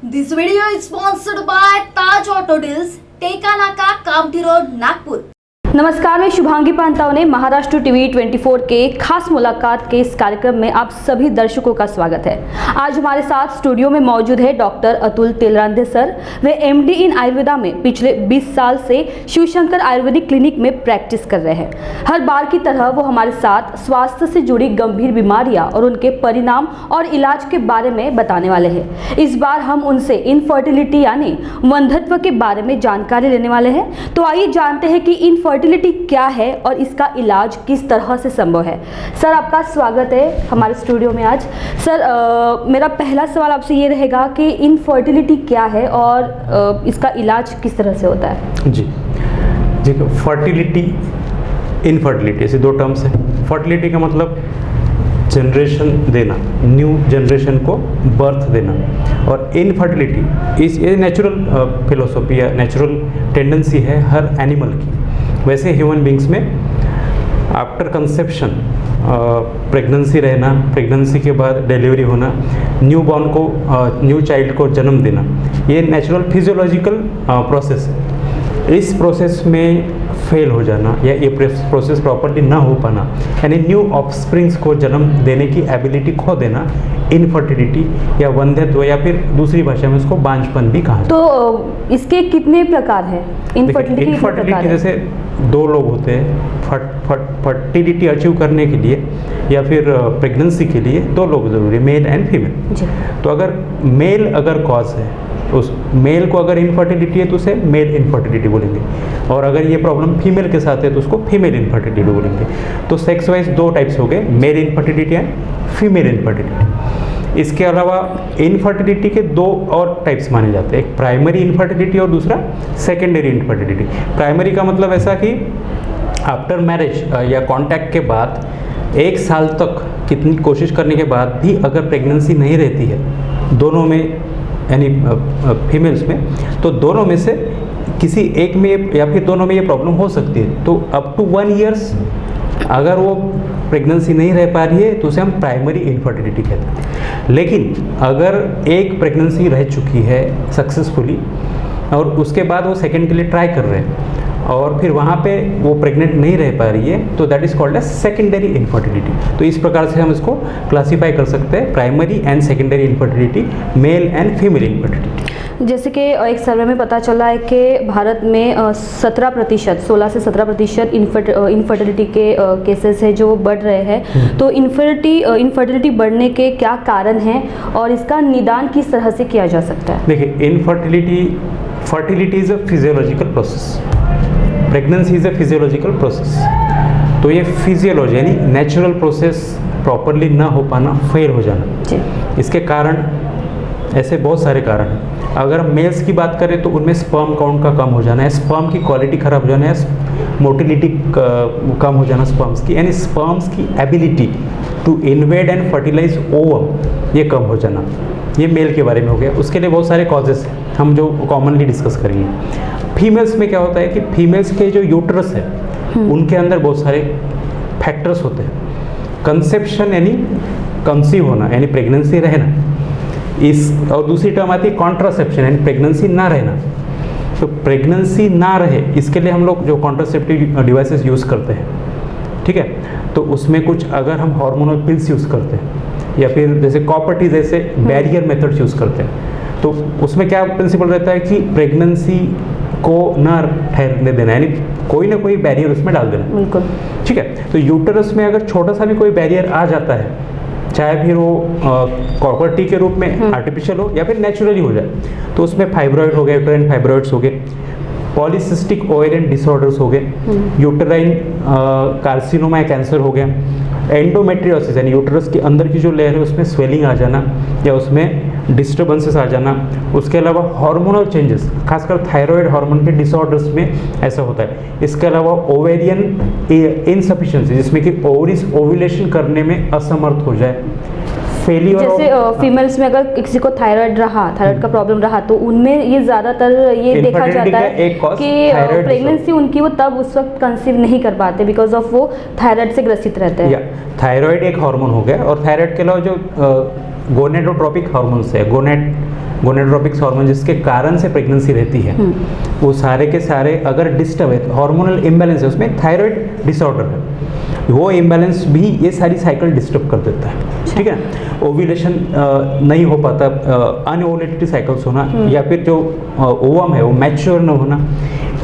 This video is sponsored by Taj Auto Deals, टेका नाका, Kamthi road, Nagpur. नमस्कार, मैं शुभांगी पांतावने महाराष्ट्र टीवी 24 के खास मुलाकात के इस कार्यक्रम में आप सभी दर्शकों का स्वागत है। आज हमारे साथ स्टूडियो में मौजूद है डॉक्टर अतुल तेलरांधे सर। वे एमडी इन आयुर्वेदा में पिछले 20 साल से शिवशंकर आयुर्वेदिक क्लिनिक में प्रैक्टिस कर रहे हैं। हर बार की तरह वो हमारे साथ स्वास्थ्य से जुड़ी गंभीर बीमारियां और उनके परिणाम और इलाज के बारे में बताने वाले हैं। इस बार हम उनसे इनफर्टिलिटी यानी वंध्यत्व के बारे में जानकारी लेने वाले हैं। तो आइए जानते हैं कि इनफर्टिलिटी क्या है और इसका इलाज किस तरह से संभव है। सर, आपका स्वागत है हमारे स्टूडियो में आज। सर, मेरा पहला सवाल आपसे ये रहेगा कि इनफर्टिलिटी क्या है और इसका इलाज किस तरह से होता है। जी, फर्टिलिटी, इनफर्टिलिटी ऐसे दो टर्म्स हैं। फर्टिलिटी का मतलब जनरेशन देना, न्यू जनरेशन को बर्थ देना, और इनफर्टिलिटी ये नेचुरल फिलोसॉफी या नेचुरल टेंडेंसी है हर एनिमल की। वैसे ह्यूमन बींग्स में आफ्टर कंसेप्शन प्रेगनेंसी रहना, प्रेगनेंसी के बाद डिलीवरी होना, न्यू बॉर्न को न्यू चाइल्ड को जन्म देना, ये नेचुरल फिजियोलॉजिकल प्रोसेस है। इस प्रोसेस में फेल हो जाना या ये प्रोसेस प्रॉपर्ली ना हो पाना, यानी न्यू ऑफस्प्रिंग्स को जन्म देने की एबिलिटी खो देना, इनफर्टिलिटी या वंध्यत्व या फिर दूसरी भाषा में उसको बांझपन भी कहा जाता है। तो इसके कितने प्रकार हैं? इनफर्टिलिटी जैसे दो लोग होते हैं, फर्टिलिटी अचीव करने के लिए या फिर प्रेगनेंसी के लिए दो लोग जरूरी, मेल एंड फीमेल। तो अगर मेल अगर कॉज है, उस मेल को अगर इनफर्टिलिटी है तो उसे मेल इनफर्टिलिटी बोलेंगे, और अगर ये प्रॉब्लम फीमेल के साथ है तो उसको फीमेल इनफर्टिलिटी बोलेंगे। तो सेक्स वाइज दो टाइप्स हो गए, male infertility and female infertility. इसके अलावा इनफर्टिलिटी के दो और टाइप्स माने जाते हैं, एक प्राइमरी इनफर्टिलिटी और दूसरा सेकेंडरी इनफर्टिलिटी। प्राइमरी का मतलब ऐसा कि आफ्टर मैरिज या कॉन्टैक्ट के बाद 1 साल तक कितनी कोशिश करने के बाद भी अगर प्रेगनेंसी नहीं रहती है दोनों में, यानी फीमेल्स में, तो दोनों में से किसी एक में या फिर दोनों में ये प्रॉब्लम हो सकती है। तो अप टू 1 ईयर्स अगर वो प्रेगनेंसी नहीं रह पा रही है तो उसे हम प्राइमरी इनफर्टिलिटी कहते हैं। लेकिन अगर एक प्रेगनेंसी रह चुकी है सक्सेसफुली और उसके बाद वो सेकेंड के लिए ट्राई कर रहे हैं और फिर वहाँ पे वो प्रेग्नेंट नहीं रह पा रही है, तो that is called as secondary infertility. तो इस प्रकार से हम इसको क्लासीफाई कर सकते हैं, primary and secondary infertility, male and female infertility. जैसे कि एक सर्वे में पता चला है कि भारत में 17%, 16 से 17% इनफर्टिलिटी के केसेस है जो बढ़ रहे हैं। तो इनफर्टिलिटी बढ़ने के क्या कारण हैं और इसका निदान किस तरह से किया जा सकता है? देखिए, fertility is a physiological process, pregnancy is a physiological process. तो ये फिजियोलॉजी यानी नेचुरल प्रोसेस प्रॉपरली ना हो पाना, फेल हो जाना, इसके कारण ऐसे बहुत सारे कारण हैं। अगर हम मेल्स की बात करें तो उनमें स्पर्म काउंट का कम हो जाना है, स्पर्म की क्वालिटी खराब हो जाना है, मोटिलिटी कम हो जाना स्पर्म्स की, यानी स्पर्म्स की ability to invade and fertilize ovum ये कम हो जाना। ये मेल के बारे में हो गया। उसके लिए बहुत सारे कॉजेस हैं हम जो कॉमनली डिस्कस करेंगे। फीमेल्स में क्या होता है कि फीमेल्स के जो यूट्रस है उनके अंदर बहुत सारे फैक्टर्स होते हैं। कंसेप्शन यानी कंसीव होना, यानी प्रेगनेंसी रहना, इस और दूसरी टर्म आती है कॉन्ट्रासेप्शन यानी प्रेगनेंसी ना रहना। तो प्रेगनेंसी ना रहे इसके लिए हम लोग जो कॉन्ट्रासेप्टिव डिवाइसेस यूज़ करते हैं, ठीक है, तो उसमें कुछ अगर हम हार्मोनल पिल्स यूज़ करते हैं या फिर जैसे कॉपर-टी जैसे बैरियर मेथड्स यूज़ करते हैं, तो उसमें क्या प्रिंसिपल रहता है कि प्रेगनेंसी को ना ठहरने देना, यानी कोई ना कोई बैरियर उसमें डाल देना। बिल्कुल, ठीक है। तो यूटरस में अगर छोटा सा भी कोई बैरियर आ जाता है, चाहे फिर वो कॉपर-टी के रूप में आर्टिफिशियल हो या फिर नेचुरली हो जाए, तो उसमें फाइब्रॉइड हो गए, यूटेराइन फाइब्रॉइड्स हो गए, पॉलीसिस्टिक ओवेरियन डिसऑर्डर्स हो गए, यूटेराइन कार्सिनोमा कैंसर हो गया, एंडोमेट्रियोसिस यानी यूटरस के अंदर की जो लेयर है उसमें स्वेलिंग आ जाना या उसमें डिस्टर्बेंसेस आ जाना। उसके अलावा हार्मोनल चेंजेस, खासकर थायराइड हार्मोन के डिसऑर्डर्स में ऐसा होता है। इसके अलावा ओवेरियन इनसफिशिएंसी जिसमें कि ओवरीज ओव्यूलेशन करने में असमर्थ हो जाए, फेलियर। जैसे फीमेल्स में अगर किसी को थायराइड का प्रॉब्लम रहा तो उनमें ये ज़्यादातर ये देखा जाता है कि प्रेगनेंसी उनकी वो तब उस वक्त कंसीव नहीं कर पाते बिकॉज ऑफ वो थायराइड से ग्रसित रहते हैं। थायराइड एक हार्मोन हो गया, और थायराइड के अलावा जो गोनेडोट्रोपिक हार्मोन्स है, गोनेड गोनेडोट्रोपिक हार्मोन जिसके कारण से प्रेगनेंसी रहती है, वो सारे के सारे अगर डिस्टर्ब है, हार्मोनल इम्बैलेंस है, उसमें थायराइड डिसऑर्डर है, वो इम्बैलेंस भी ये सारी साइकिल डिस्टर्ब कर देता है। ठीक है, ओव्यूलेशन नहीं हो पाता, अनओव्यूलेटेड साइकिल्स होना, या फिर जो ओवम है वो मैच्योर न होना,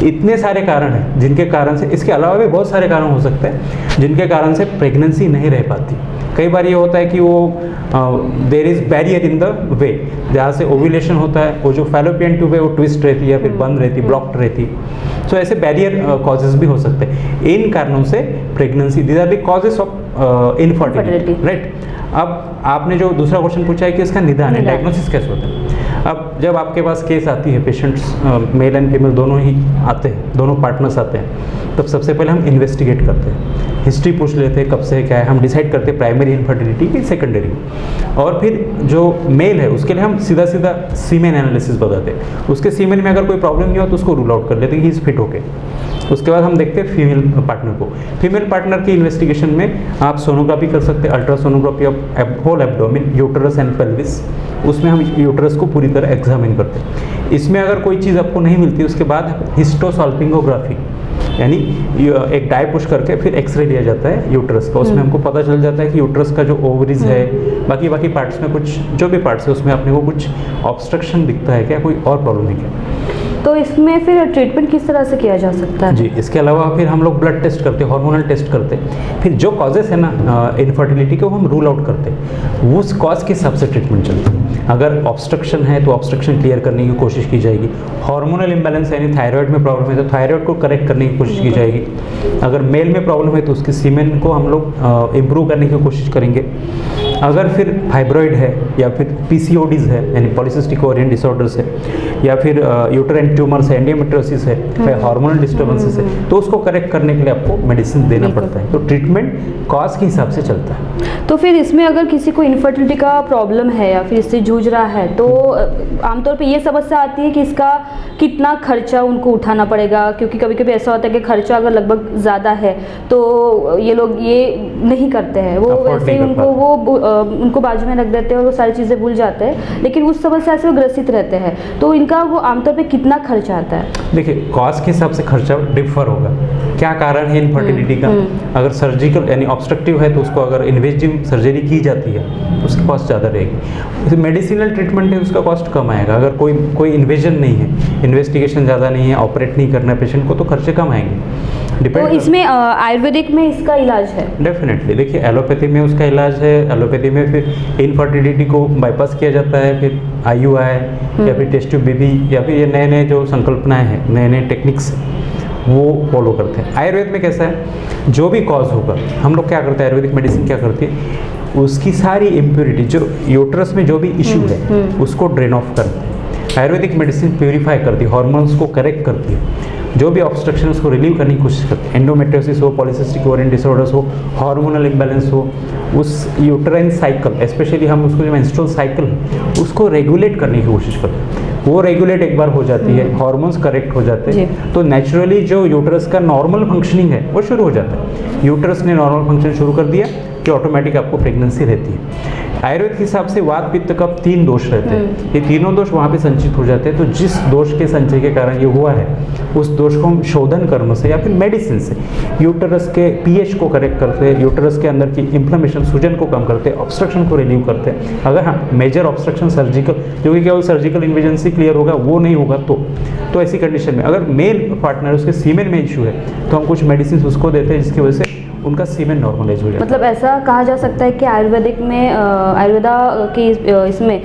इतने सारे कारण हैं जिनके कारण से, इसके अलावा भी बहुत सारे कारण हो सकते हैं जिनके कारण से प्रेगनेंसी नहीं रह पाती। कई बार ये होता है कि वो there is barrier in the way, जहाँ से ओव्यूलेशन होता है, वो जो फैलोपियन ट्यूब है वो ट्विस्ट रहती है या फिर बंद रहती है, ब्लॉक्ड रहती है। सो ऐसे बैरियर कॉजेज भी हो सकते हैं। इन कारणों से pregnancy, these are the causes of infertility, right. अब आपने जो दूसरा क्वेश्चन पूछा है कि इसका निदान है, डायग्नोसिस कैसे होता है। अब जब आपके पास केस आती है, पेशेंट्स मेल एंड फीमेल दोनों ही आते हैं, दोनों पार्टनर्स आते हैं, तब सबसे पहले हम इन्वेस्टिगेट करते हैं, हिस्ट्री पूछ लेते हैं कब से है क्या है, हम डिसाइड करते हैं प्राइमरी इनफर्टिलिटी की सेकेंडरी, और फिर जो मेल है उसके लिए हम सीधा सीधा सीमेन एनालिसिस बताते हैं। उसके सीमेन में अगर कोई प्रॉब्लम नहीं हो तो उसको रूल आउट कर लेते हैं कि इज फिट होके। उसके बाद हम देखते हैं फीमेल पार्टनर को। फीमेल पार्टनर की इन्वेस्टिगेशन में आप सोनोग्राफी कर सकते हैं, ultrasonography of whole abdomen, uterus and pelvis, उसमें हम यूटरस को पूरी तरह एग्जामिन करते हैं। इसमें अगर कोई चीज़ आपको नहीं मिलती, उसके बाद हिस्टोसाल्पिंगोग्राफी, यानी एक डाई पुश करके फिर एक्सरे लिया जाता है यूटरस का, उसमें हमको पता चल जाता है कि यूटरस का जो ओवरीज है, बाकी पार्ट्स में कुछ जो भी पार्ट्स है उसमें अपने को कुछ ऑब्स्ट्रक्शन दिखता है क्या, कोई और प्रॉब्लम है क्या। तो इसमें फिर ट्रीटमेंट किस तरह से किया जा सकता है? जी, इसके अलावा फिर हम लोग ब्लड टेस्ट करते हैं, हार्मोनल टेस्ट करते हैं, फिर जो कॉजेस है ना इनफर्टिलिटी के वो हम रूल आउट करते हैं, उस कॉज के हिसाब से ट्रीटमेंट चलता है। अगर ऑब्स्ट्रक्शन है तो ऑब्स्ट्रक्शन क्लियर करने की कोशिश की जाएगी, हार्मोनल इम्बैलेंस यानी थायराइड में प्रॉब्लम है तो थायराइड को करेक्ट करने की कोशिश की जाएगी, अगर मेल में प्रॉब्लम है तो उसके सीमेन को हम लोग इम्प्रूव करने की कोशिश करेंगे, अगर फिर फाइब्रॉइड है या फिर पीसीओडीज है यानी पॉलीसिस्टिक ओवेरियन डिसऑर्डर्स है, या फिर यूटेराइन ट्यूमर्स है, एंडोमेट्रियोसिस है, हार्मोनल डिस्टर्बेंसेस है, तो उसको करेक्ट करने के लिए आपको मेडिसिन देना पड़ता है। तो ट्रीटमेंट कॉज के हिसाब से चलता है। तो फिर इसमें अगर किसी को इनफर्टिलिटी का प्रॉब्लम है या फिर इससे जूझ रहा है तो आमतौर पे ये समस्या आती है कि इसका कितना खर्चा उनको उठाना पड़ेगा, क्योंकि कभी कभी ऐसा होता है कि खर्चा अगर लगभग ज़्यादा है तो ये लोग ये नहीं करते हैं, वो वैसे ही उनको बाजू में रख देते हैं और वो सारी चीज़ें भूल जाते हैं, लेकिन उस समस्या से वो ग्रसित रहते हैं, तो इनका वो आमतौर पे कितना खर्चा आता है? देखिए, कॉज के हिसाब से खर्चा डिफर होगा, क्या कारण है इनफर्टिलिटी का। अगर सर्जिकल यानी ऑब्स्ट्रक्टिव है तो उसको अगर इन्वेजिव सर्जरी की जाती है तो उसकी कॉस्ट ज़्यादा रहेगी। मेडिसिनल ट्रीटमेंट है उसका कॉस्ट कम आएगा। अगर कोई इन्वेजन नहीं है, इन्वेस्टिगेशन ज़्यादा नहीं है, ऑपरेट नहीं करना है पेशेंट को, तो खर्चे कम आएंगे। तो इसमें आयुर्वेदिक में इसका इलाज है? डेफिनेटली। देखिए, एलोपैथी में उसका इलाज है, एलोपैथी में फिर इनफर्टिलिटी को बाईपास किया जाता है, फिर IUI या फिर टेस्ट ट्यूब बेबी या फिर ये नए नए जो संकल्पनाएं हैं, नए नए टेक्निक्स वो फॉलो करते हैं। आयुर्वेद में कैसा है, जो भी कॉज होगा हम लोग क्या करते हैं, आयुर्वेदिक मेडिसिन क्या करती है, उसकी सारी इम्प्योरिटी जो यूट्रस में जो भी इशू है उसको ड्रेन ऑफ करते हैं। आयुर्वेदिक मेडिसिन प्यूरिफाई करती है, हार्मोन्स को करेक्ट करती है, जो भी ऑब्स्ट्रक्शन उसको रिलीव करने की कोशिश करते हैं। एंडोमेट्रियोसिस हो, पॉलीसिस्टिक ओवेरियन डिसऑर्डर्स हो, हार्मोनल इम्बैलेंस हो, उस यूट्राइन साइकिल स्पेशली हम उसको जो मेंस्ट्रुअल साइकिल है उसको रेगुलेट करने की कोशिश करते हैं। वो रेगुलेट एक बार हो जाती है, हार्मोन्स करेक्ट हो जाते हैं, तो नेचुरली जो यूट्रस का नॉर्मल फंक्शनिंग है वो शुरू हो जाता है। यूट्रस ने नॉर्मल फंक्शन शुरू कर दिया कि ऑटोमेटिक आपको प्रेगनेंसी रहती है। आयुर्वेद के हिसाब से वात पित्त कफ 3 दोष रहते हैं, ये तीनों दोष वहाँ पे संचित हो जाते हैं। तो जिस दोष के संचय के कारण ये हुआ है उस दोष को हम शोधन कर्म से या फिर मेडिसिन से यूट्रस के pH को करेक्ट करते हैं, यूट्रस के अंदर की इन्फ्लेमेशन सूजन को कम करते हैं, ऑब्स्ट्रक्शन को रिलीव करते हैं। अगर हाँ मेजर ऑब्स्ट्रक्शन सर्जिकल जो कि केवल सर्जिकल इन्वेजन से क्लियर होगा वो नहीं होगा तो ऐसी कंडीशन में अगर मेल पार्टनर उसके सीमेन में इशू है तो हम कुछ मेडिसिन उसको देते हैं जिसकी वजह से उनका सीमेन नॉर्मलाइज हो जाता है। मतलब ऐसा कहा जा सकता है कि आयुर्वेदिक में आयुर्वेदा के इसमें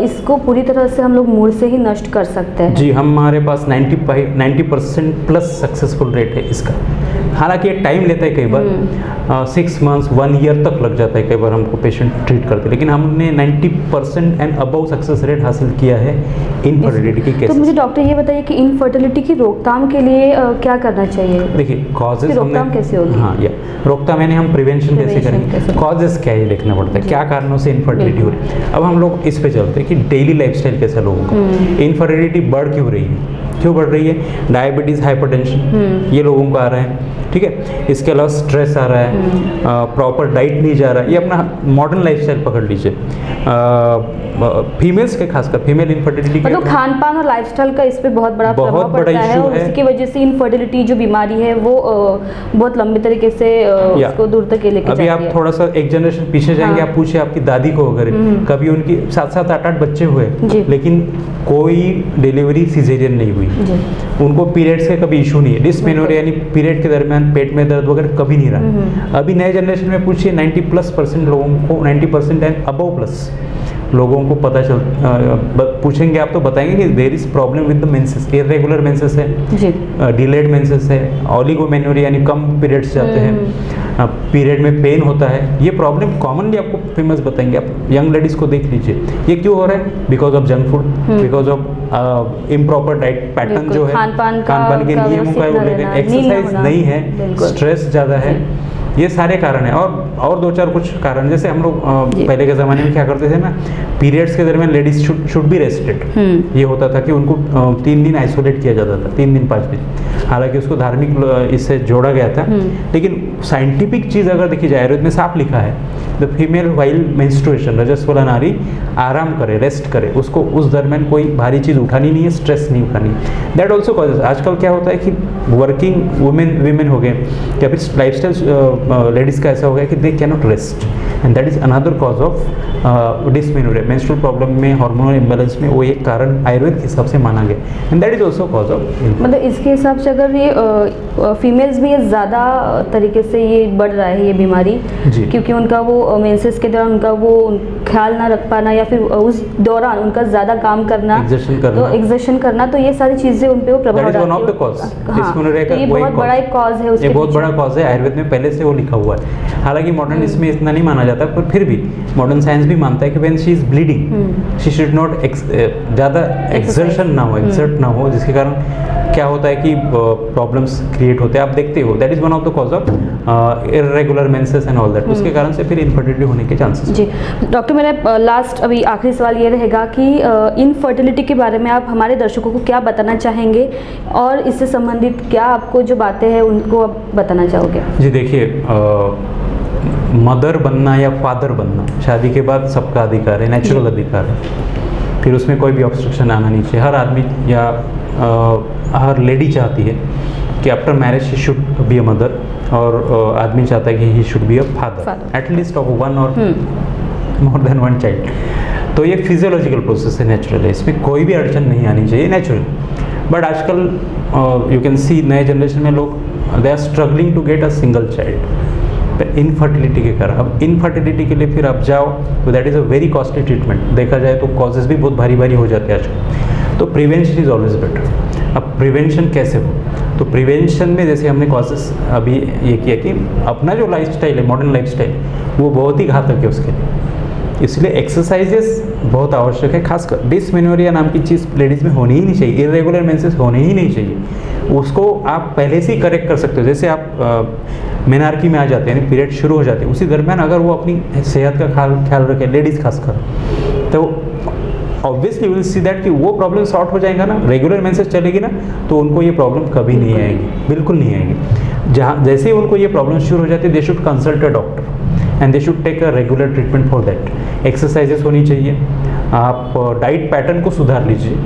इसको पूरी तरह से हम लोग मूल से ही नष्ट कर सकते हैं। जी, हमारे पास 90% प्लस सक्सेसफुल रेट है इसका। हालांकि ये टाइम लेता है, कई बार 6 मंथ्स 1 ईयर तक लग जाता है कई बार हमको पेशेंट ट्रीट करते, लेकिन हमने 90% एंड अबव सक्सेस रेट हासिल किया है इनफर्टिलिटी के केसेस। तो मुझे डॉक्टर ये बताइए कि इनफर्टिलिटी की रोकथाम के लिए क्या करना चाहिए? देखिए, कॉजेज रोकथाम कैसे होगी? हाँ, या रोकथाम यानी हम प्रिवेंशन कैसे करेंगे, कॉजेज क्या है देखना पड़ता है, क्या कारणों से इनफर्टिलिटी हो रही है। अब हम लोग इस पे चलते हैं कि डेली लाइफस्टाइल कैसा लोगों का, इनफर्टिलिटी बढ़ क्यों रही है, क्यों बढ़ रही है? डायबिटीज़, हाइपरटेंशन, ये लोगों को आ रहा है, ठीक है। इसके अलावा स्ट्रेस आ रहा है, प्रॉपर डाइट नहीं जा रहा है, ये अपना मॉडर्न लाइफस्टाइल पकड़ लीजिए। फीमेल्स के खासकर फीमेल इनफर्टिलिटी के मतलब खान पान और लाइफस्टाइल का इस पे बहुत बड़ा प्रभाव पड़ता है, और इसकी वजह से इनफर्टिलिटी जो बीमारी है वो बहुत लंबे तरीके से उसको दूर तक लेके जाती है। अभी आप थोड़ा सा एक जनरेशन पीछे जाएंगे, आप पूछिए आपकी दादी को अगर कभी उनकी 7-7, 8-8 बच्चे हुए लेकिन कोई डिलीवरी सिजेरियन नहीं हुई, उनको पीरियड्स के कभी इशू नहीं है, डिस्मेनोरिया यानी पीरियड के दरमियान पेट में दर्द वगैरह कभी नहीं रहा। अभी नए जनरेशन में पूछिए 90+% लोगों को, 90% एंड अबव प्लस लोगों को पता चल पूछेंगे आप तो बताएंगे कि there is problem with the menses, irregular menses है, डिलेड मेंसेस है, ओलिगोमेनोरिया यानी कम पीरियड्स जाते हैं, पीरियड में पेन होता है। ये प्रॉब्लम कॉमनली आपको फेमस बताएंगे। आप यंग लेडीज को देख लीजिए, ये क्यों हो रहा है? Because of junk food, because of improper diet pattern जो है, खान पान के नियमों का उल्लंघन, एक्सरसाइज नहीं है, स्ट्रेस ज़्यादा है, ये सारे कारण हैं। और 2-4 कुछ कारण, जैसे हम लोग पहले के ज़माने में क्या करते थे ना, पीरियड्स के दरमियान लेडीज शुड बी रेस्टेड, ये होता था कि उनको 3 दिन आइसोलेट किया जाता था, 3 दिन 5 दिन, हालांकि उसको धार्मिक इससे जोड़ा गया था। लेकिन साइंटिफिक चीज़ अगर देखी जाए, आयुर्वेद में साफ लिखा है, द फीमेल वाइल मेंस्ट्रुएशन, रजस्वला नारी आराम करे, रेस्ट करे, उसको उस दरमियान कोई भारी चीज़ उठानी नहीं है, स्ट्रेस नहीं उठानी। दैट ऑल्सो कॉजेज, आजकल क्या होता है कि वर्किंग वुमेन हो गए या फिर लाइफस्टाइल लेडीज़ का ऐसा हो गया कि they can not rest, and that is another cause of dysmenorrhoea, menstrual problem में, हार्मोनल इम्बैलेंस में, वो एक कारण आयुर्वेद के हिसाब से माना गया, and that is also cause of. मतलब इसके हिसाब से अगर ये फीमेल्स में ये ज़्यादा तरीके से ये बढ़ रहा है ये बीमारी, क्योंकि उनका वो मेंसेस के दौरान उनका वो ख्याल ना रख पाना, या फिर उस दौरान उनका ज़्यादा काम करना, एग्जर्शन करना, तो ये सारी चीज़ें उन पे वो प्रभाव डालती है। वन ऑफ द कॉज, ये बहुत बड़ा एक कॉज है, ये बहुत बड़ा कॉज है, आयुर्वेद में पहले से वो लिखा हुआ है। हालांकि मॉडर्न इसमें इतना नहीं माना जाता, पर फिर भी मॉडर्न साइंस भी मानता है कि when she is bleeding she should not ज़्यादा एक्सर्शन ना हो, एक्सर्ट ना हो, जिसके कारण क्या होता है कि प्रॉब्लम्स क्रिएट होते हैं। आप देखते हो that is one of the cause of irregular menses and all that, उसके कारण से फिर इनफर्टिलिटी होने के चांसेस। जी डॉक्टर, मेरा लास्ट अभी आखिरी सवाल ये रहेगा कि इनफर्टिलिटी के बारे में आप हमारे दर्शकों को क्या बताना चाहेंगे, और इससे संबंधित क्या आपको जो बातें हैं उनको आप बताना चाहोगे? जी देखिए, मदर बनना या फादर बनना शादी के बाद सबका अधिकार है, नेचुरल अधिकार है, फिर उसमें कोई भी ऑब्स्ट्रक्शन आना नहीं चाहिए। हर आदमी या हर लेडी चाहती है कि after marriage he should be a mother, और आदमी चाहता है कि he should be a father, at least of 1 और मोर देन 1 चाइल्ड। तो ये फिजियोलॉजिकल प्रोसेस है, नेचुरल है, इसमें कोई भी अड़चन नहीं आनी चाहिए, नेचुरल। बट आजकल यू कैन सी नए जनरेशन में लोग they are struggling to get a single child infertility के कारण। अब इनफर्टिलिटी के लिए फिर आप जाओ तो that is a very costly treatment, देखा जाए तो कॉजेज भी बहुत भारी भारी हो जाते हैं आजकल। तो प्रिवेंशन इज़ ऑलवेज बेटर। अब प्रिवेंशन कैसे हो? तो प्रिवेंशन में जैसे हमने कॉजेज अभी ये किया कि अपना जो लाइफस्टाइल है, मॉडर्न लाइफस्टाइल, वो बहुत ही घातक है उसके लिए, इसलिए एक्सरसाइजेस बहुत आवश्यक है। खासकर डिस्मेनोरिया नाम की चीज़ लेडीज़ में होनी ही नहीं चाहिए, इरेगुलर मेंसेस होने ही नहीं चाहिए। उसको आप पहले से ही करेक्ट कर सकते हो। जैसे आप मेनार्की में आ जाते हैं, यानी पीरियड शुरू हो जाते हैं, उसी दरमियान अगर वो अपनी सेहत का ख्याल रखें, लेडीज़ खासकर, तो ऑब्वियसली विल सी दैट कि वो प्रॉब्लम सॉर्ट हो जाएगा ना, रेगुलर मेंसेस चलेगी ना, तो उनको ये प्रॉब्लम कभी नहीं आएगी, बिल्कुल नहीं आएगी। जहाँ जैसे ही उनको ये प्रॉब्लम शुरू हो जाती है, they should consult a doctor and they should take a regular treatment for that. Exercises होनी चाहिए, आप डाइट पैटर्न को सुधार लीजिए,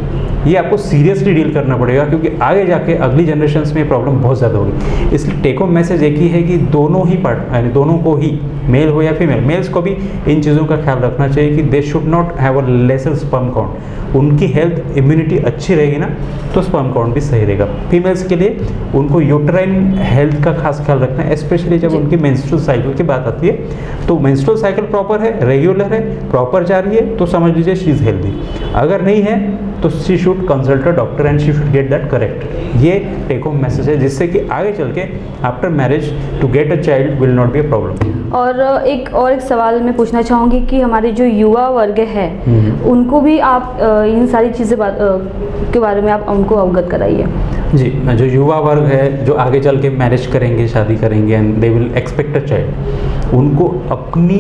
ये आपको सीरियसली डील करना पड़ेगा, क्योंकि आगे जाके अगली जनरेशन्स में प्रॉब्लम बहुत ज़्यादा होगी। इसलिए टेक होम मैसेज एक ही है कि दोनों ही पार्ट, यानी दोनों को ही, मेल हो या फीमेल, मेल्स को भी इन चीज़ों का ख्याल रखना चाहिए कि they should not have a lesser sperm count. उनकी हेल्थ इम्यूनिटी अच्छी रहेगी ना, तो स्पर्म काउंट भी सही रहेगा। फीमेल्स के लिए उनको यूट्राइन हेल्थ का खास ख्याल रखना है, स्पेशली जब उनकी मेंस्ट्रुअल साइकिल की बात आती है। तो मेंस्ट्रुअल साइकिल प्रॉपर है, रेगुलर है, प्रॉपर जा रही है, तो समझ लीजिए शी इज़ हेल्दी। अगर नहीं है तो she should consult a doctor and she should get that correct. ये टेक होम मैसेज है, जिससे कि आगे चल के after marriage to get a child will not be a problem. और एक सावाल मैं पूछना चाहूँगी कि हमारे जो युवा वर्ग है उनको भी आप इन सारी चीज़ें के बारे में आप उनको अवगत कराइए। जी, जो युवा वर्ग है, जो आगे चल के मैरिज करेंगे, शादी करेंगे and they will expect a child, उनको अपनी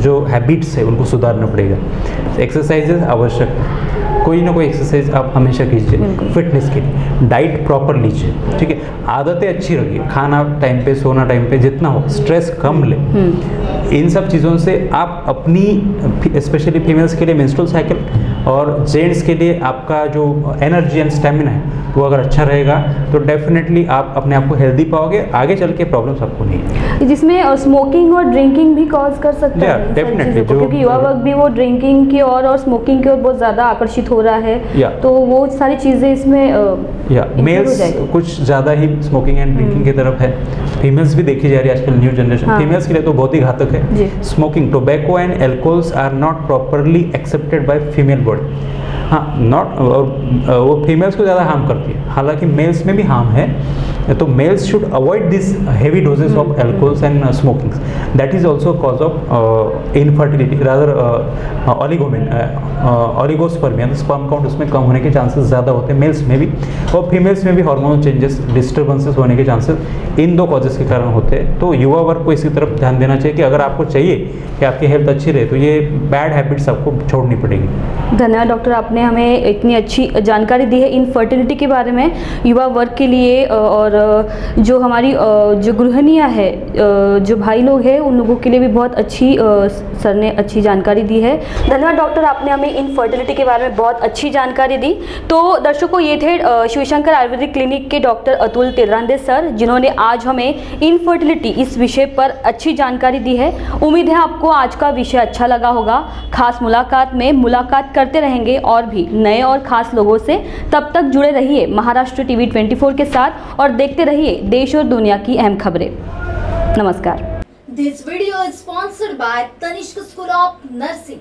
जो हैबिट्स है उनको सुधारना पड़ेगा। एक्सरसाइजेज आवश्यक, कोई ना कोई एक्सरसाइज आप हमेशा कीजिए फिटनेस के लिए, डाइट प्रॉपर लीजिए, ठीक है, आदतें अच्छी रखिए, खाना टाइम पे, सोना टाइम पे, जितना हो, स्ट्रेस कम ले। इन सब चीज़ों से आप अपनी स्पेशली फीमेल्स के लिए मेंस्ट्रुअल साइकिल और जेंट्स के लिए आपका जो एनर्जी एंड स्टेमिना है वो अगर अच्छा रहेगा तो डेफिनेटली आप अपने आप को हेल्दी पाओगे, आगे चल के प्रॉब्लम्स आपको नहीं है। जिसमें स्मोकिंग और ड्रिंकिंग भी कॉज कर सकता है इन सारी डेफिनेटली, चीज़ों को, क्योंकि युवा वर्ग भी वो ड्रिंकिंग की और स्मोकिंग की ओर बहुत ज़्यादा आकर्षित हो रहा है, तो वो सारी चीज़ें इसमें मेल्स कुछ ज़्यादा ही स्मोकिंग एंड ड्रिंकिंग की तरफ है, फीमेल्स भी देखी जा रही है आजकल न्यू जनरेशन, फीमेल्स के लिए तो बहुत ही घातक है। Smoking, tobacco and alcohols are not properly accepted by female body. हाँ, नॉट वो फीमेल्स को ज़्यादा हार्म करती है, हालांकि मेल्स में भी हार्म है, तो males should avoid this heavy doses of alcohols and smoking, that is also cause of infertility, rather oligospermia, sperm count उसमें कम होने के चांसेस ज़्यादा होते हैं मेल्स में भी, और फीमेल्स में भी हार्मोनल चेंजेस, डिस्टर्बेंसेस होने के चांसेस इन दो कॉजेस के कारण होते हैं। तो युवा वर्ग को इसकी तरफ ध्यान देना चाहिए कि अगर आपको चाहिए कि आपकी हेल्थ अच्छी रहे तो ये बैड हैबिट्स आपको छोड़नी पड़ेगी। धन्यवाद डॉक्टर, आपने हमें इतनी अच्छी जानकारी दी है इनफर्टिलिटी के बारे में युवा वर्ग के लिए, और जो हमारी जो गृहिणियाँ है, जो भाई लोग हैं, उन लोगों के लिए भी बहुत अच्छी सर ने अच्छी जानकारी दी है। धन्यवाद डॉक्टर, आपने हमें इनफर्टिलिटी के बारे में बहुत अच्छी जानकारी दी। तो दर्शकों, ये थे शिवशंकर आयुर्वेदिक क्लिनिक के डॉक्टर अतुल तेलरांदे सर, जिन्होंने आज हमें इनफर्टिलिटी इस विषय पर अच्छी जानकारी दी है। उम्मीद है आपको आज का विषय अच्छा लगा होगा। खास मुलाकात में मुलाकात करते रहेंगे और भी नए और खास लोगों से। तब तक जुड़े रहिए महाराष्ट्र टीवी 24 के साथ और देखते रहिए देश और दुनिया की अहम खबरें। नमस्कार। This video is sponsored by Tanishq School of Nursing.